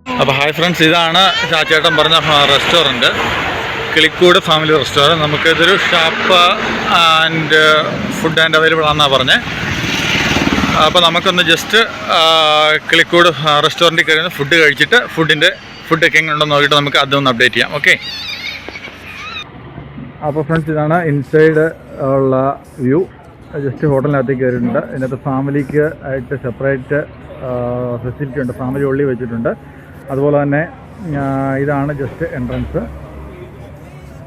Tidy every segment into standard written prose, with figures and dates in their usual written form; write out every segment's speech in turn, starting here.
അപ്പോൾ hi friends, ഇതാണ് ചാച്ചേട്ടൻ പറഞ്ഞ റെസ്റ്റോറൻറ്റ്, കിളിക്കൂട് ഫാമിലി റെസ്റ്റോറൻറ്റ്. നമുക്കിതൊരു shop and food and available ആണെന്നാണ് പറഞ്ഞത്. അപ്പോൾ നമുക്കൊന്ന് ജസ്റ്റ് കിളിക്കൂട് റെസ്റ്റോറൻറ്റിൽ കയറി ഫുഡ് കഴിച്ചിട്ട് ഫുഡൊക്കെ എങ്ങനെ ഉണ്ടെന്ന് നോക്കിയിട്ട് നമുക്ക് അതൊന്ന് അപ്ഡേറ്റ് ചെയ്യാം. ഓക്കെ. അപ്പോൾ ഫ്രണ്ട്സ്, ഇതാണ് ഇൻസൈഡ് ഉള്ള വ്യൂ. ജസ്റ്റ് ഹോട്ടലിനകത്തേക്ക് കയറിയിട്ടുണ്ട്. ഇതിനകത്ത് ഫാമിലിക്ക് ആയിട്ട് സെപ്പറേറ്റ് ഫെസിലിറ്റി ഉണ്ട്, ഫാമിലി ഉള്ളി വെച്ചിട്ടുണ്ട്. അതുപോലെ തന്നെ ഇതാണ് ജസ്റ്റ് എൻട്രൻസ്.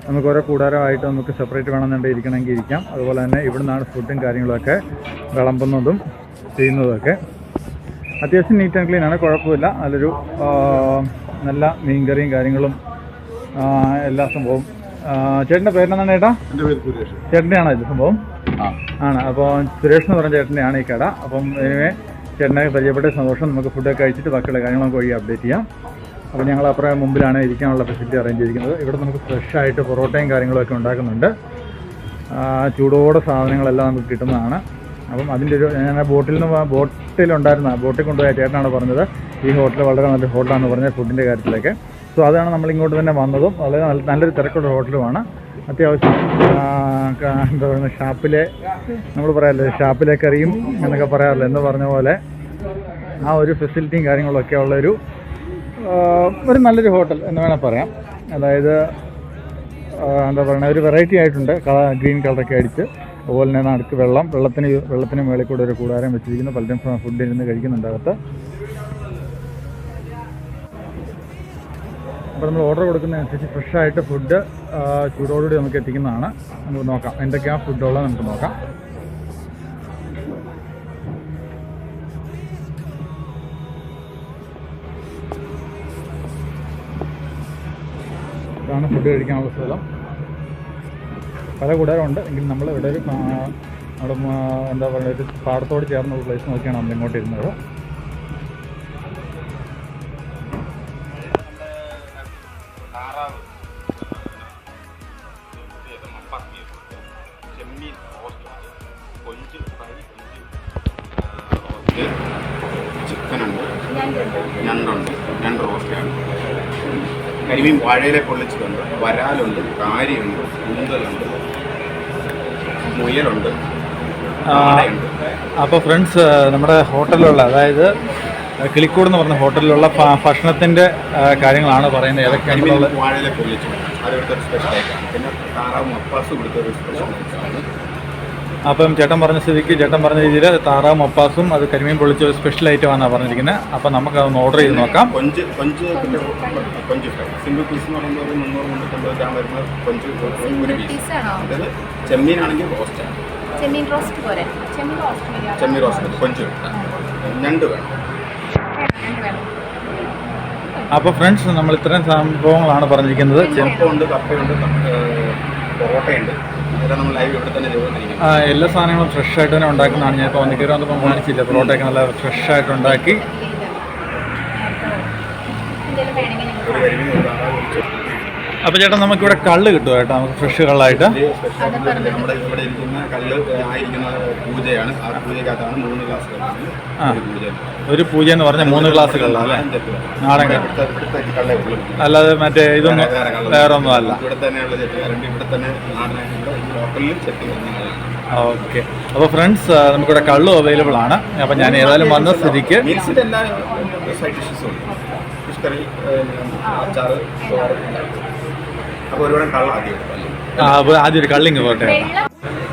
നമുക്ക് ഓരോ കൂടാരമായിട്ട് നമുക്ക് സെപ്പറേറ്റ് വേണമെന്നുണ്ടെങ്കിൽ ഇരിക്കണമെങ്കിൽ ഇരിക്കാം. അതുപോലെ തന്നെ ഇവിടെ നിന്നാണ് ഫുഡും കാര്യങ്ങളൊക്കെ വിളമ്പുന്നതും ചെയ്യുന്നതൊക്കെ. അത്യാവശ്യം നീറ്റ് ആൻഡ് ക്ലീൻ ആണ്, കുഴപ്പമില്ല. നല്ലൊരു നല്ല മീൻകറിയും കാര്യങ്ങളും എല്ലാ സംഭവം. ചേട്ടൻ്റെ പേരെന്താണ് ചേട്ടാ? എൻ്റെ പേര് സുരേഷ്. ചേട്ടൻ്റെയാണോ ഇത് സംഭവം? ആണ്. അപ്പോൾ സുരേഷ് എന്ന് പറഞ്ഞ ചേട്ടൻ്റെയാണ് ഈ കട. അപ്പം എനിവേ ചേട്ടനെ പരിചയപ്പെട്ട സന്തോഷം. നമുക്ക് ഫുഡൊക്കെ കഴിച്ചിട്ട് ബാക്കിയുള്ള കാര്യങ്ങളൊക്കെ വഴി അപ്ഡേറ്റ് ചെയ്യാം. അപ്പോൾ ഞങ്ങൾ അപ്പുറം മുമ്പിലാണ് ഇരിക്കാനുള്ള ഫെസിലിറ്റി അറേഞ്ച് ചെയ്തിരിക്കുന്നത്. ഇവിടെ നമുക്ക് ഫ്രഷായിട്ട് പൊറോട്ടയും കാര്യങ്ങളൊക്കെ ഉണ്ടാക്കുന്നുണ്ട്. ചൂടോടെ സാധനങ്ങളെല്ലാം നമുക്ക് കിട്ടുന്നതാണ്. അപ്പം അതിൻ്റെ ഒരു ഞാൻ ബോട്ടിലുണ്ടായിരുന്ന ബോട്ടിൽ കൊണ്ടുപോയ ചേട്ടനാണ് പറഞ്ഞത് ഈ ഹോട്ടൽ വളരെ നല്ല ഹോട്ടലാണെന്ന് പറഞ്ഞത് ഫുഡിൻ്റെ കാര്യത്തിലൊക്കെ. സോ അതാണ് നമ്മളിങ്ങോട്ട് തന്നെ വന്നതും. വളരെ നല്ലൊരു തിരക്കുള്ള ഹോട്ടലുമാണ്. അത്യാവശ്യം എന്താ പറയുക, ഷാപ്പിലെ നമ്മൾ പറയാറില്ലേ, ഷാപ്പിലെ കറിയും എന്നൊക്കെ പറയാറില്ല എന്ന് പറഞ്ഞ പോലെ ആ ഒരു ഫെസിലിറ്റിയും കാര്യങ്ങളൊക്കെ ഉള്ളൊരു നല്ലൊരു ഹോട്ടൽ എന്ന് വേണേൽ പറയാം. അതായത് എന്താ പറയുക, ഒരു വെറൈറ്റി ആയിട്ടുണ്ട്. ഗ്രീൻ കളറൊക്കെ അടിച്ച്, അതുപോലെ തന്നെ നടുക്ക് വെള്ളത്തിന് മേളിൽ കൂടെ ഒരു കൂടാരം വെച്ചിരിക്കുന്നു. പലരും ഫുഡ് ഇരുന്ന് കഴിക്കുന്നുണ്ട് അകത്ത്. അപ്പോൾ നമ്മൾ ഓർഡർ കൊടുക്കുന്നതനുസരിച്ച് ഫ്രഷായിട്ട് ഫുഡ് ചൂടോടുകൂടി നമുക്ക് എത്തിക്കുന്നതാണ്. നമുക്ക് നോക്കാം എന്തൊക്കെയാണ് ഫുഡുള്ളത്, നമുക്ക് നോക്കാം. ഇതാണ് ഫുഡ് കഴിക്കാനുള്ള സ്ഥലം. പല കൂടാരമുണ്ട് എങ്കിലും നമ്മൾ ഇവിടെ ഒരു അവിടെ എന്താ പറയുക, ഒരു പാടത്തോട് ചേർന്ന ഒരു പ്ലേസ് നോക്കിയാണ് നമ്മൾ ഇങ്ങോട്ട് ഇരുന്നത്. ചിക്കനുണ്ട്, ഞണ്ട് റോസ്റ്റാണ്, കരിമീൻ വാഴയിലെ പൊള്ളിച്ചതുണ്ട്, വരാലുണ്ട്, കാരിയുണ്ട്, കൂന്തലുണ്ട്, മുയലുണ്ട്. അപ്പോൾ ഫ്രണ്ട്സ്, നമ്മുടെ ഹോട്ടലിലുള്ള, അതായത് കിളിക്കൂട് എന്ന് പറഞ്ഞ ഹോട്ടലിലുള്ള ഭക്ഷണത്തിൻ്റെ കാര്യങ്ങളാണ് പറയുന്നത്. ഏതൊക്കെയാണ്? വാഴയിലെ പൊള്ളിച്ചത് അതിവിടുത്തെ ഒരു സ്പെഷ്യൽ ആയിട്ടാണ്. പിന്നെ താറാവ് മപ്പാസ് ഇവിടുത്തെ ഒരു സ്പെഷ്യൽ ആയിട്ടാണ്. അപ്പം ചേട്ടൻ പറഞ്ഞ സ്ഥിതിക്ക് ചേട്ടൻ പറഞ്ഞ രീതിയിൽ താറാവ് മപ്പാസും അത് കരിമീൻ പൊള്ളിച്ച ഒരു സ്പെഷ്യൽ ഐറ്റമാണ് പറഞ്ഞിരിക്കുന്നത്. അപ്പം നമുക്ക് അതൊന്ന് ഓർഡർ ചെയ്ത് നോക്കാം. കൊഞ്ച് ഫ്രൈ സിംഗിൾ പീസ് എന്ന് പറയുമ്പോൾ ഒരു 300-350 ഗ്രാം വരുന്ന കൊഞ്ച് ഒരു പീസ്. അതായത് ചെമ്മീനാണെങ്കിൽ റോസ്റ്റാണ്. ചെമ്മീൻ റോസ്റ്റ് കൊഞ്ച് ഞണ്ട് വേണം. അപ്പോൾ ഫ്രണ്ട്സ്, നമ്മൾ ഇത്രയും സംഭവങ്ങളാണ് പറഞ്ഞിരിക്കുന്നത്. ചെമ്പുണ്ട്, കപ്പയുണ്ട്, പൊറോട്ടയുണ്ട്. നമ്മൾ ലൈവ് ഇവിടെ തന്നെ ചെയ്തുകൊണ്ടിരിക്കുന്നത്. എല്ലാ സാധനങ്ങളും ഫ്രഷ് ആയിട്ട് തന്നെ ഉണ്ടാക്കുന്നതാണ്. ഞാൻ ഇപ്പോൾ വന്നിട്ട് വന്നപ്പോൾ കാണിച്ചില്ല. പൊറോട്ടയൊക്കെ നല്ല ഫ്രഷ് ആയിട്ട് ഉണ്ടാക്കി. അപ്പോൾ ചേട്ടാ, നമുക്കിവിടെ കള്ള് കിട്ടുമോ ചേട്ടാ? നമുക്ക് ഫ്രഷ് കള്ളായിട്ട്. നമ്മുടെ ഇവിടെ ഇരിക്കുന്ന കള്ള് ആയിരിക്കുന്ന പൂജയാണ്. ആ പൂജക്കകത്താണ് 3 ഗ്ലാസ് കള്ള്. ഒരു പൂജ എന്ന് പറഞ്ഞാൽ 3 ഗ്ലാസ് കള്ള അല്ലേ? നാടൻ കള്ളേ. അല്ലാതെ മറ്റേ ഇതൊന്നും വേറെ ഒന്നും അല്ല. ഇവിടെ തന്നെയുള്ള ചെട്ടുകാരുണ്ട്. ഇവിടെ തന്നെ നാടനായിട്ടുള്ള ലോക്കലിലും ചെട്ടുകാരുണ്ട്. ഓക്കെ. അപ്പോൾ ഫ്രണ്ട്സ്, നമുക്കിവിടെ കള്ളും അവൈലബിൾ ആണ്. അപ്പം ഞാൻ ഏതായാലും വന്ന സ്ഥിതിക്ക് എല്ലാ സൈഡ് ഡിഷസും ഉണ്ട്. ഫിഷ് കറി, അച്ചാറ്, അപ്പോൾ ഒരുപാട് കള്ള ആദ്യം ഒരു കള്ളിങ് പോട്ടെ.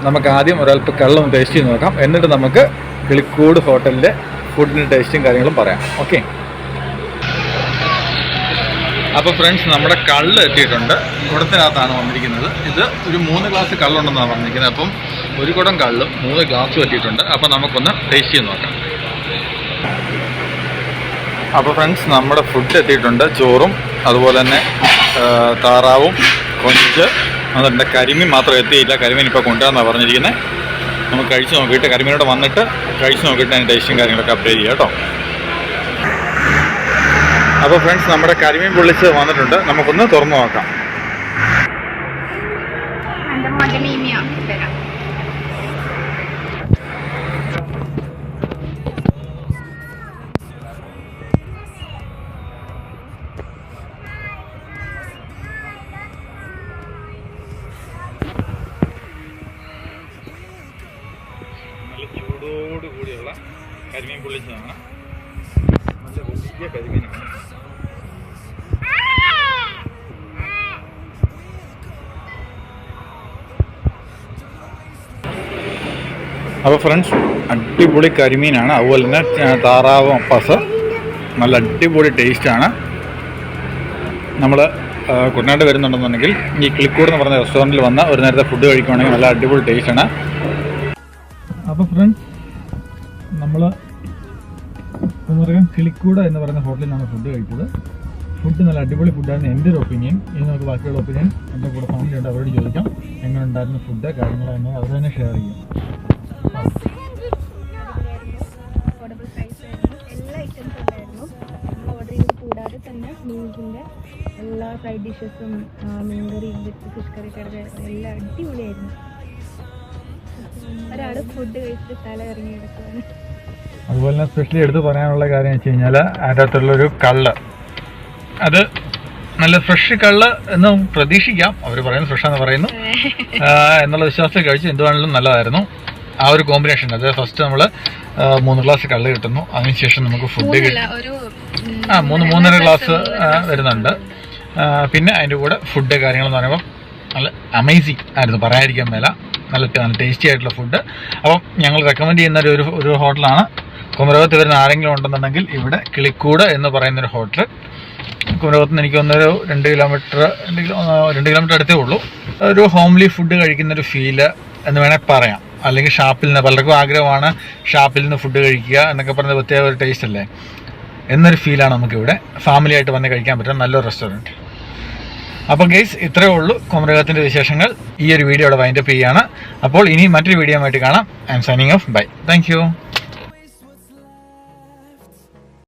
നമുക്ക് ആദ്യം ഒരല്പം കള്ളും ടേസ്റ്റ് ചെയ്ത് നോക്കാം. എന്നിട്ട് നമുക്ക് കിളിക്കൂട് ഹോട്ടലിൻ്റെ ഫുഡിൻ്റെ ടേസ്റ്റും കാര്യങ്ങളും പറയാം. ഓക്കെ. അപ്പോൾ ഫ്രണ്ട്സ്, നമ്മുടെ കള്ള് എത്തിയിട്ടുണ്ട്. കുടത്തിനകത്താണ് വന്നിരിക്കുന്നത്. ഇത് ഒരു 3 ഗ്ലാസ് കള്ളുണ്ടെന്നാണ് പറഞ്ഞിരിക്കുന്നത്. അപ്പം ഒരു കുടം കള്ളും 3 ഗ്ലാസ്സും എത്തിയിട്ടുണ്ട്. അപ്പോൾ നമുക്കൊന്ന് ടേസ്റ്റ് ചെയ്ത് നോക്കാം. അപ്പോൾ ഫ്രണ്ട്സ്, നമ്മുടെ ഫുഡ് എത്തിയിട്ടുണ്ട്. ചോറും അതുപോലെ തന്നെ താറാവും കൊഞ്ച്, അതുകൊണ്ട് കരിമീൻ മാത്രം എത്തിയില്ല. കരിമീൻ ഇപ്പോൾ കൊണ്ടുവരാമെന്നാണ് പറഞ്ഞിരിക്കുന്നത്. നമുക്ക് കഴിച്ച് നോക്കിയിട്ട് കരിമീനോട് വന്നിട്ട് കഴിച്ച് നോക്കിയിട്ട് അതിൻ്റെ ടേസ്റ്റും കാര്യങ്ങളൊക്കെ അപ്ഡേറ്റ് ചെയ്യാം കേട്ടോ. അപ്പോൾ ഫ്രണ്ട്സ്, നമ്മുടെ കരിമീൻ പൊള്ളിച്ച് വന്നിട്ടുണ്ട്. നമുക്കൊന്ന് തുറന്നു നോക്കാം. മീൻ പൊള്ളിച്ചതാണ്. നല്ല വലിയ കരിമീനാണ്. അപ്പോൾ ഫ്രണ്ട്സ്, അടിപൊളി കരിമീനാണ്. അതുപോലെ തന്നെ താറാവ് അപ്പാസ് നല്ല അടിപൊളി ടേസ്റ്റാണ്. നമ്മൾ കുട്ടനാട് വരുന്നുണ്ടെന്നുണ്ടെങ്കിൽ ഈ കിളിക്കൂട് എന്ന് പറഞ്ഞ റെസ്റ്റോറൻറ്റിൽ വന്ന ഒരു നേരത്തെ ഫുഡ് കഴിക്കുകയാണെങ്കിൽ നല്ല അടിപൊളി ടേസ്റ്റാണ്. അപ്പോൾ ഫ്രണ്ട്സ്, നമ്മൾ കുമരകം കിളിക്കൂട് എന്ന് പറയുന്ന ഹോട്ടലിൽ നിന്നാണ് ഫുഡ് കഴിച്ചത്. ഫുഡ് നല്ല അടിപൊളി ഫുഡായിരുന്നു എൻ്റെ ഒരു ഒപ്പീനിയൻ. ഇനി നമുക്ക് ബാക്കിയുള്ള ഒപ്പീനിയൻ എൻ്റെ കൂടെ ഫാമിലി ഉണ്ട്, അവരോട് ചോദിക്കാം എങ്ങനെ ഉണ്ടായിരുന്ന ഫുഡ് കാര്യങ്ങൾ തന്നെ അവർ തന്നെ ഷെയർ ചെയ്യും. എല്ലാ ഐറ്റംസും ഉണ്ടായിരുന്നു. നമ്മൾ ഓർഡർ ചെയ്ത് കൂടാതെ തന്നെ മീനിൻ്റെ എല്ലാ സൈഡ് ഡിഷസും മീൻകറി വിത്ത് ഫിഷ് കറി എല്ലാം അടിപൊളിയായിരുന്നു. ഒരാൾ ഫുഡ് കഴിച്ചിട്ട് തല ഇറങ്ങി കിടക്കുകയാണ്. അതുപോലെ തന്നെ സ്പെഷ്യലി എടുത്ത് പറയാനുള്ള കാര്യം വെച്ച് കഴിഞ്ഞാൽ അതിൻ്റെ അകത്തുള്ളൊരു കള്ള്, അത് നല്ല ഫ്രഷ് കള്ള് എന്ന് പ്രതീക്ഷിക്കാം. അവർ പറയുന്നത് ഫ്രഷാന്ന് പറയുന്നു എന്നുള്ള വിശ്വാസത്തിൽ കഴിച്ചു. എന്തുവാണെങ്കിലും നല്ലതായിരുന്നു. ആ ഒരു കോമ്പിനേഷൻ, അത് ഫസ്റ്റ് നമ്മൾ 3 ഗ്ലാസ് കള്ള് കിട്ടുന്നു, അതിനുശേഷം നമുക്ക് ഫുഡ് 3.5 ഗ്ലാസ് വരുന്നുണ്ട്. പിന്നെ അതിൻ്റെ കൂടെ ഫുഡ് കാര്യങ്ങളെന്ന് പറയുമ്പോൾ നല്ല അമേസിങ് ആയിരുന്നു, പറയാതിരിക്കാൻ മേല. നല്ല ടേസ്റ്റി ആയിട്ടുള്ള ഫുഡ്. അപ്പം ഞങ്ങൾ റെക്കമെൻഡ് ചെയ്യുന്ന ഒരു ഹോട്ടലാണ്. കുമരകത്ത് വരുന്ന ആരെങ്കിലും ഉണ്ടെന്നുണ്ടെങ്കിൽ ഇവിടെ കിളിക്കൂട് എന്ന് പറയുന്നൊരു ഹോട്ടൽ. കുമരകത്ത് നിന്ന് എനിക്ക് തോന്നുന്നൊരു 2 കിലോമീറ്റർ അടുത്തേ ഉള്ളൂ. ഒരു ഹോംലി ഫുഡ് കഴിക്കുന്നൊരു ഫീല് എന്ന് വേണേൽ പറയാം. അല്ലെങ്കിൽ ഷാപ്പിൽ നിന്ന്, പലർക്കും ആഗ്രഹമാണ് ഷാപ്പിൽ നിന്ന് ഫുഡ് കഴിക്കുക എന്നൊക്കെ പറഞ്ഞ പ്രത്യേക ഒരു ടേസ്റ്റ് അല്ലേ, എന്നൊരു ഫീലാണ് നമുക്കിവിടെ ഫാമിലി ആയിട്ട് വന്ന് കഴിക്കാൻ പറ്റുന്ന നല്ലൊരു റെസ്റ്റോറൻറ്റ്. അപ്പോൾ ഗൈസ്, ഇത്രയേ ഉള്ളൂ കുമരകത്തിൻ്റെ വിശേഷങ്ങൾ. ഈ ഒരു വീഡിയോ ഇവിടെ വൈൻഡപ്പ് ചെയ്യുകയാണ്. അപ്പോൾ ഇനി മറ്റൊരു വീഡിയോ ആയിട്ട് കാണാം. I am signing off. Bye. Thank U.